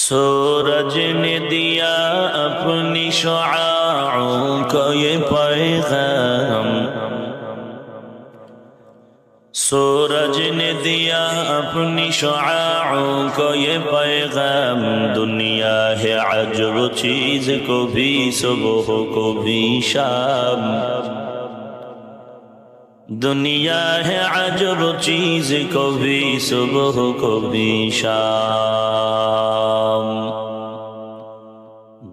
सूरज ने दिया अपनी शुआओं को ये पैगाम, सूरज ने दिया अपनी शुआओं को ये पैगाम। दुनिया है अजब चीज को भी सुबह को भी शाम, दुनिया है अजब चीज को भी सुबह को भी शाम।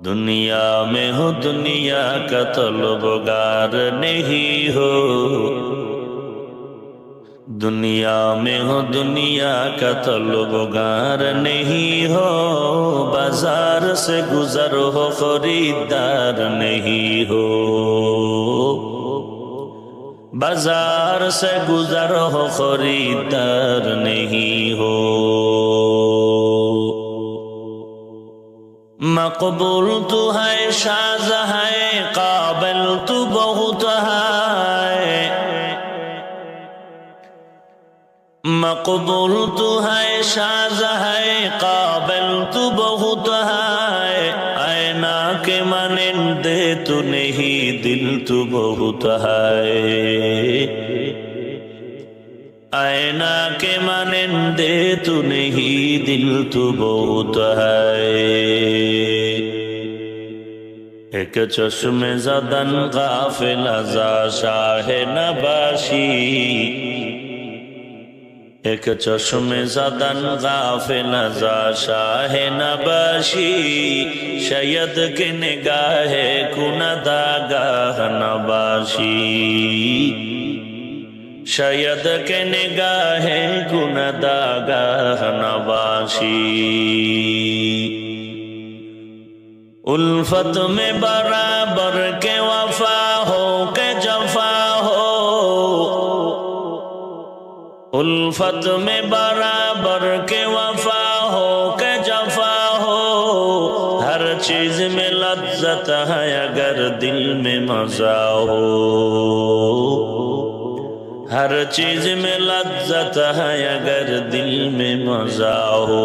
दुनिया में हो दुनिया का तलबगार नहीं हो, दुनिया में हो दुनिया का तलबगार नहीं हो। बाजार से गुजर हो खरीदार नहीं हो, बाजार से गुजर हो खरीदार नहीं हो। मकबूल तू है शाज़ है काबिल तू बहुत है, मकबूल तू है शाज़ है काबिल तू बहुत है। आईना के मानिंदे तू नहीं दिल तू बहुत है, आईना के मानिंदे तू नहीं दिल तू बहुत है। एक चश्मे ज़दन गाफिल अज़ा शाह नबाशी, एक चश्मे ज़दन गाफिल अज़ा शाह नबाशी। शायद के निगाहे कुनदागाह नबाशी, शायद के निगाहे कुनदागाह नबाशी। उल्फत में बराबर के वफा हो के जफा हो, उल्फत में बराबर के वफा हो के जफा हो। हर चीज में लज्जत है अगर दिल में मजा हो, हर चीज में लज्जत है अगर दिल में मजा हो।